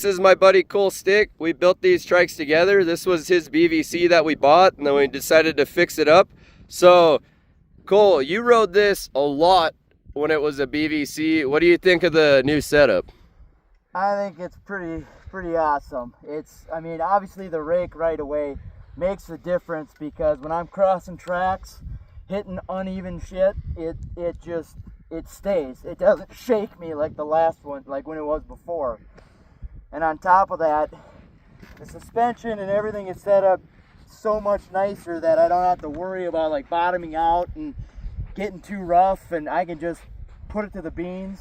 is my buddy Cole Stick. We built these trikes together. This was his BVC that we bought, and then we decided to fix it up. So, Cole, you rode this a lot when it was a BVC. What do you think of the new setup? I think it's pretty awesome. I mean, obviously the rake right away makes a difference, because when I'm crossing tracks, hitting uneven shit, it stays. It doesn't shake me like the last one, like when it was before. And on top of that, the suspension and everything is set up so much nicer that I don't have to worry about like bottoming out and getting too rough, and I can just put it to the beans.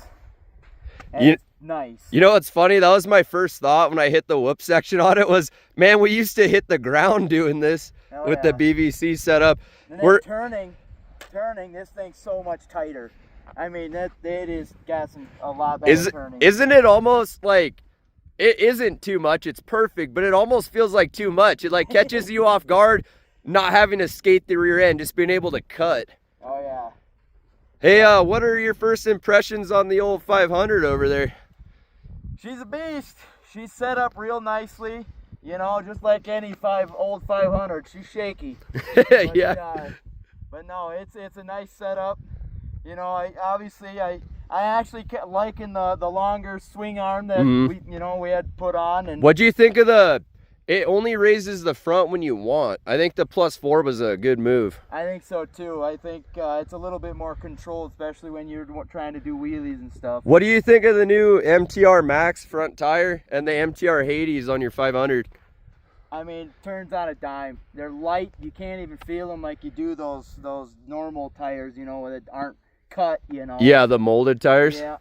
And it's nice. You know what's funny? That was my first thought when I hit the whoop section on it was, man, we used to hit the ground doing this with the BVC setup. And then turning, this thing's so much tighter. I mean, it is getting a lot better turning. Isn't it almost like, it isn't too much, it's perfect, but it almost feels like too much. It like catches you off guard, not having to skate the rear end, just being able to cut. Oh yeah. Hey, what are your first impressions on the old 500 over there? She's a beast. She's set up real nicely, you know, just like any old 500. She's shaky. Yeah. But no, it's a nice setup. You know, I actually kept liking the longer swing arm that we had put on. And what'd you think of it only raises the front when you want? I think the +4 was a good move. I think so too. I think it's a little bit more controlled, especially when you're trying to do wheelies and stuff. What do you think of the new MTR Max front tire and the MTR Hades on your 500? I mean, turns on a dime. They're light. You can't even feel them like you do those normal tires, you know, that aren't cut, you know. Yeah, the molded tires. Yeah,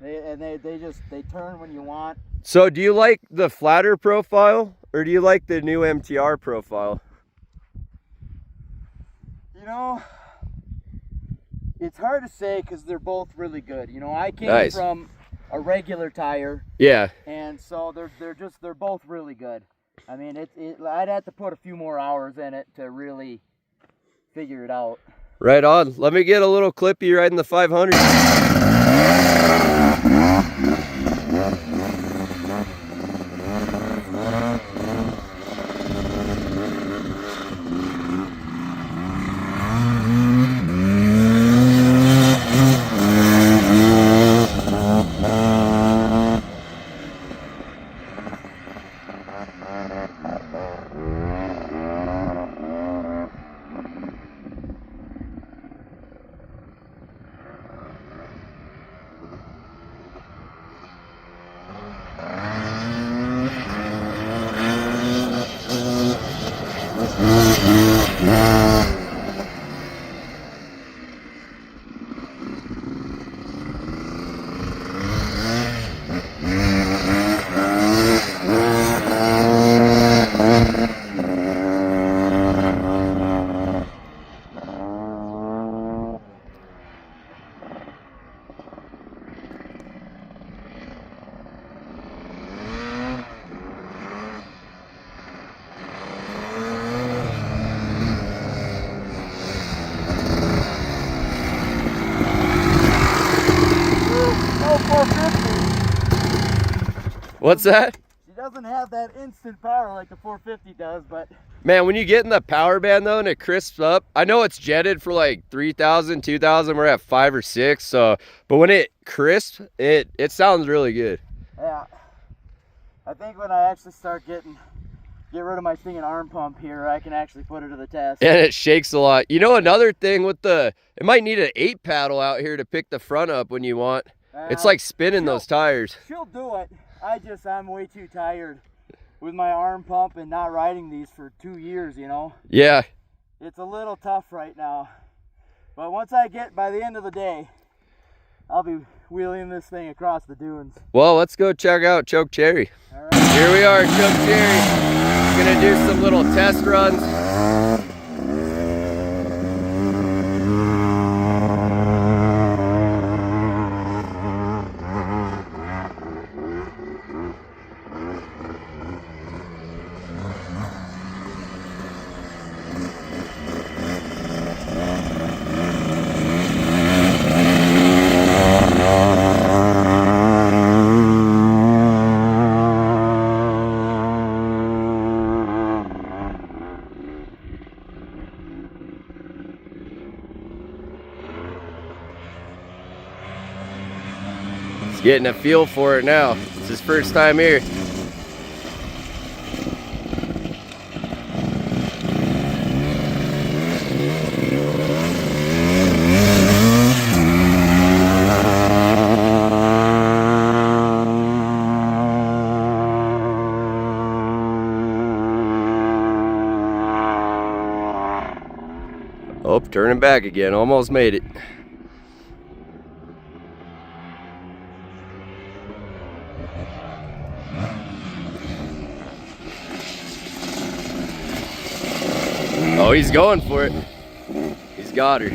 they turn when you want. So do you like the flatter profile, or do you like the new MTR profile? You know, it's hard to say because they're both really good. You know, I came from a regular tire. Yeah. And so they're both really good. I mean, I'd have to put a few more hours in it to really figure it out. Right on. Let me get a little clip of you riding the 500. What's that? She doesn't have that instant power like the 450 does, but... Man, when you get in the power band though and it crisps up, I know it's jetted for like 3,000, 2,000, we're at 5 or 6, so... But when it crisps, it sounds really good. Yeah. I think when I actually start get rid of my stinging arm pump here, I can actually put it to the test. And it shakes a lot. You know, another thing with it might need an 8 paddle out here to pick the front up when you want. It's like spinning those tires. She'll do it. I'm way too tired with my arm pump and not riding these for 2 years, you know? Yeah. It's a little tough right now. But once by the end of the day, I'll be wheeling this thing across the dunes. Well, let's go check out Choke Cherry. All right. Here we are, Choke Cherry. Gonna do some little test runs. Getting a feel for it now. It's his first time here. Oh, turning back again. Almost made it. Oh, he's going for it. He's got her.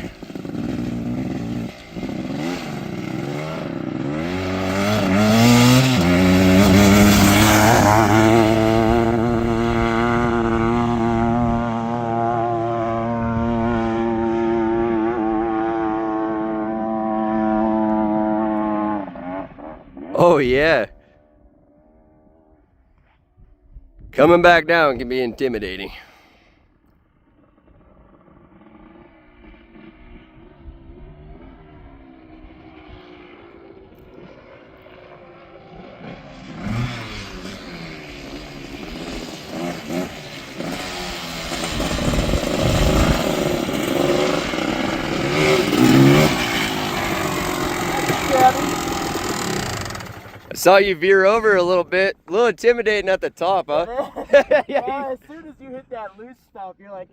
Oh yeah. Coming back down can be intimidating. I saw you veer over a little bit. A little intimidating at the top, huh? Well, as soon as you hit that loose stuff, you're like,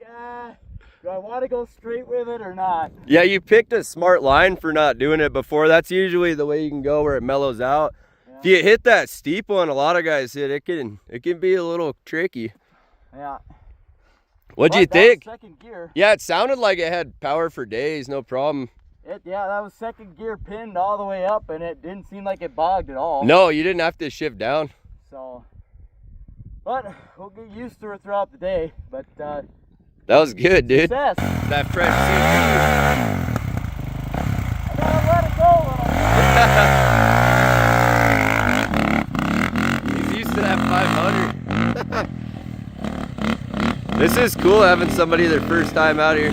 do I want to go straight with it or not? Yeah, you picked a smart line for not doing it before. That's usually the way you can go, where it mellows out. Yeah. If you hit that steep one, a lot of guys hit it. It can be a little tricky. Yeah. What'd you think? Second gear. Yeah, it sounded like it had power for days, no problem. Yeah, that was second gear pinned all the way up, and it didn't seem like it bogged at all. No, you didn't have to shift down. So, but we'll get used to it throughout the day. But that was good, dude. Success. That fresh I gotta let it go. He's used to that 500. This is cool having somebody their first time out here.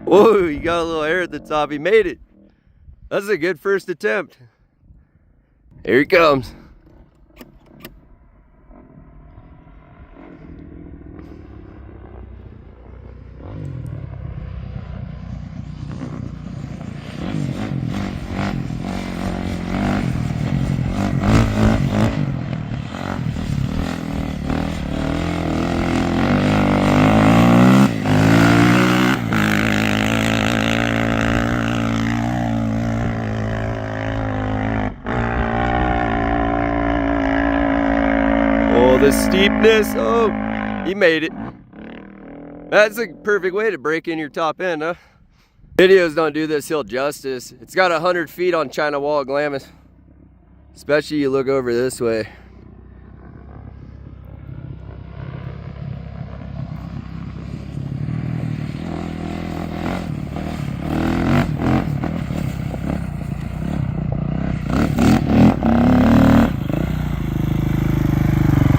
Whoa, you got a little air at the top. He made it. That's a good first attempt. Here he comes. The steepness, oh, he made it. That's a perfect way to break in your top end, huh? Videos don't do this hill justice. It's got 100 feet on China Wall at Glamis. Especially you look over this way.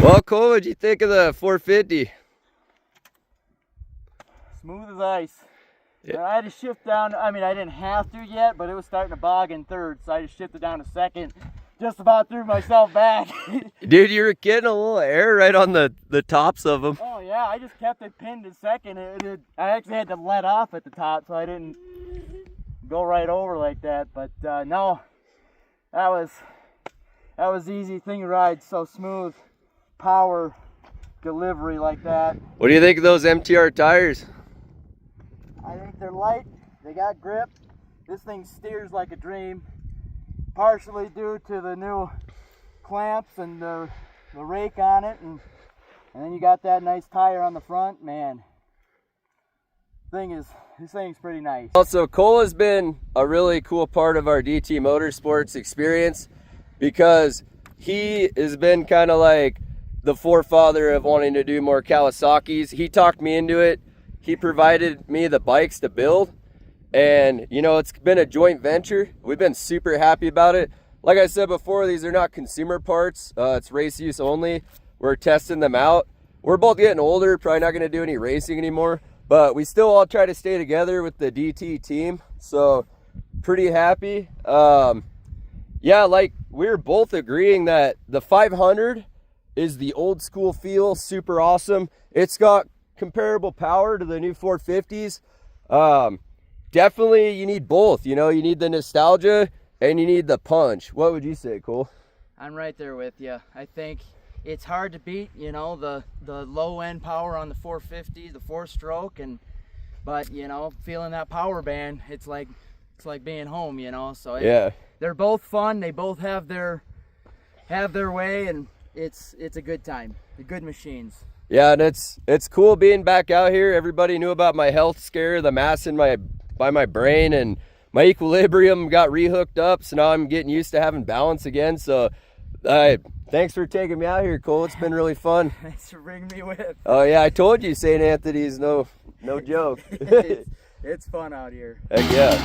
Well, Cole, what'd you think of the 450? Smooth as ice. Yeah. I had to shift down. I mean, I didn't have to yet, but it was starting to bog in third, so I just shifted down to second. Just about threw myself back. Dude, you were getting a little air right on the tops of them. Oh yeah, I just kept it pinned in second. I actually had to let off at the top, so I didn't go right over like that. But no, that was easy. Thing rides so smooth. Power delivery like that. What do you think of those MTR tires? I think they're light, they got grip. This thing steers like a dream, partially due to the new clamps and the rake on it, and then you got that nice tire on the front. Man, this thing's pretty nice. Also, Cole has been a really cool part of our DT Motorsports experience because he has been kind of like the forefather of wanting to do more Kawasaki's. He talked me into it. He provided me the bikes to build, and you know, it's been a joint venture. We've been super happy about it. like I said before, these are not consumer parts. It's race use only. We're testing them out. We're both getting older, probably not going to do any racing anymore, but we still all try to stay together with the DT team. So pretty happy. Yeah, like we're both agreeing that the 500 is the old school feel, super awesome. It's got comparable power to the new 450s. Definitely you need both, you know, you need the nostalgia and you need the punch. What would you say, Cole? I'm right there with you. I think it's hard to beat, you know, the low end power on the 450, the 4-stroke, but you know, feeling that power band, it's like being home, you know. So yeah, they're both fun. They both have their way, and it's a good time. They're good machines. Yeah, and it's cool being back out here. Everybody knew about my health scare, the mass in my brain, and my equilibrium got rehooked up. So now I'm getting used to having balance again. So thanks for taking me out here, Cole. It's been really fun. Thanks for bringing me with. Oh yeah, I told you St. Anthony is no joke. It's fun out here. Heck yeah.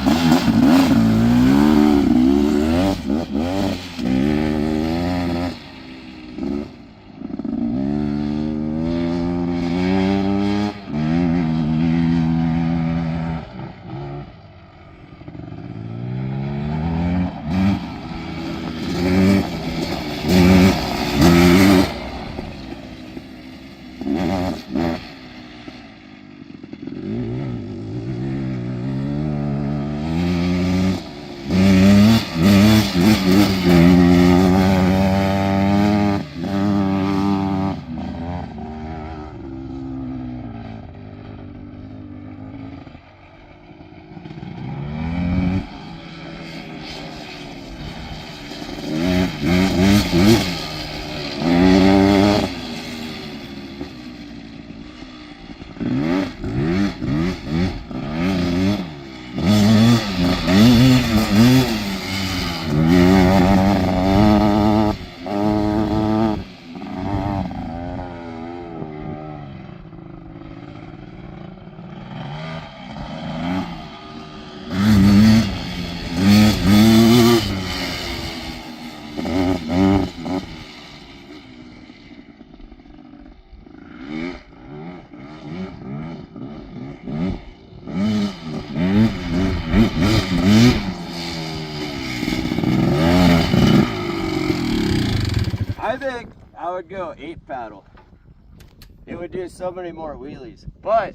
I think I would go 8-paddle. It would do so many more wheelies. But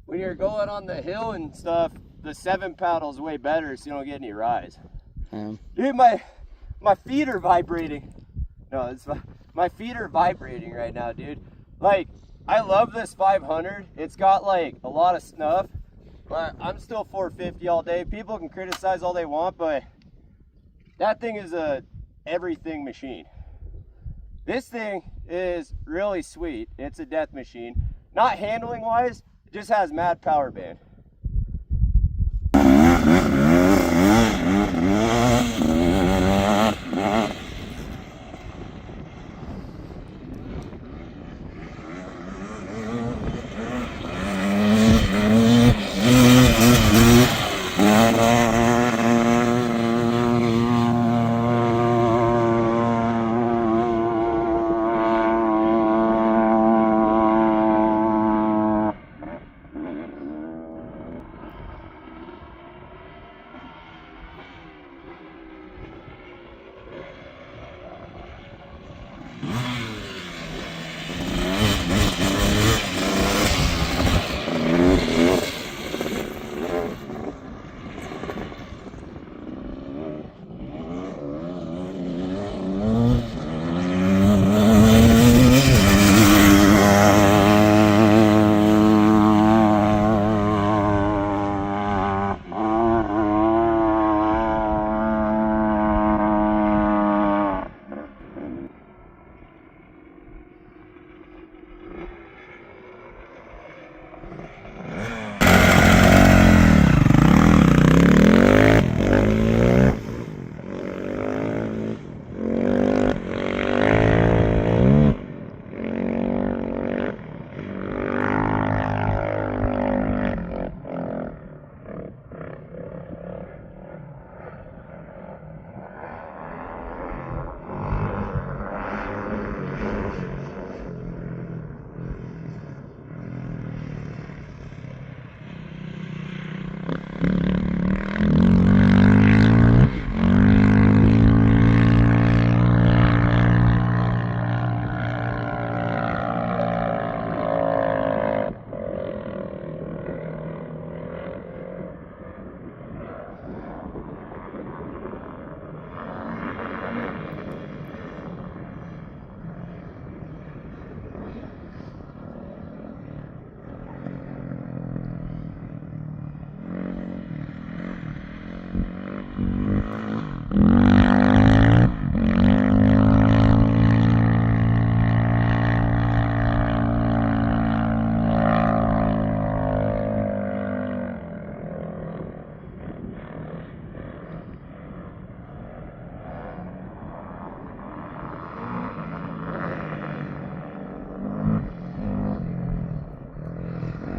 when you're going on the hill and stuff, the 7-paddle is way better, so you don't get any rise. Dude, my feet are vibrating. No, it's my feet are vibrating right now, dude. Like, I love this 500. It's got like a lot of snuff, but I'm still 450 all day. People can criticize all they want, but that thing is a everything machine. This thing is really sweet. It's a death machine. Not handling wise, it just has mad power band.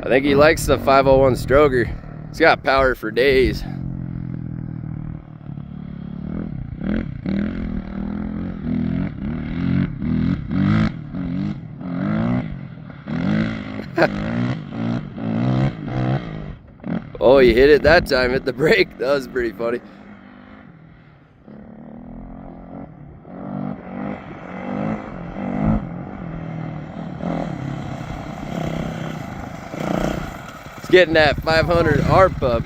I think he likes the 501 stroker. It's got power for days. Oh, you hit it that time, hit the brake. That was pretty funny. It's getting that 500 ARP up.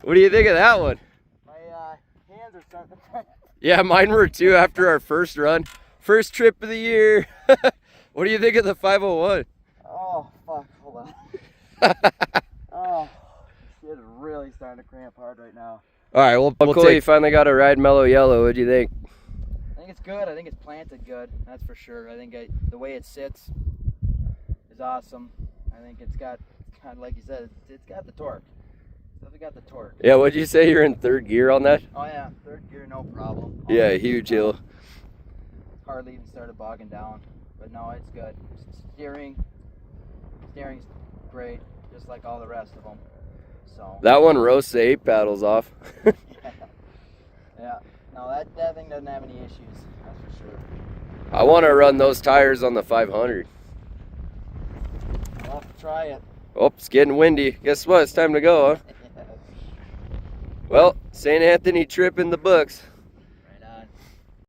What do you think of that one? My hands are starting to cramp. Yeah, mine were too after our first run. First trip of the year. What do you think of the 501? Oh, fuck, hold on. Oh, shit is really starting to cramp hard right now. All right, well, Cole, you finally got a ride mellow yellow. What'd you think? I think it's good. I think it's planted good. That's for sure. I think the way it sits is awesome. I think it's got, kind of like you said, it's got the torque. It's definitely got the torque. Yeah, what'd you say? You're in third gear on that? Oh yeah, third gear, no problem. Yeah, huge hill. Hardly even started bogging down, but no, it's good. Steering's great, just like all the rest of them. So that one roasts the 8 paddles off. Yeah. No, that thing doesn't have any issues. That's for sure. I want to run those tires on the 500. I'll have to try it. Oh, it's getting windy. Guess what? It's time to go, huh? Well, St. Anthony trip in the books.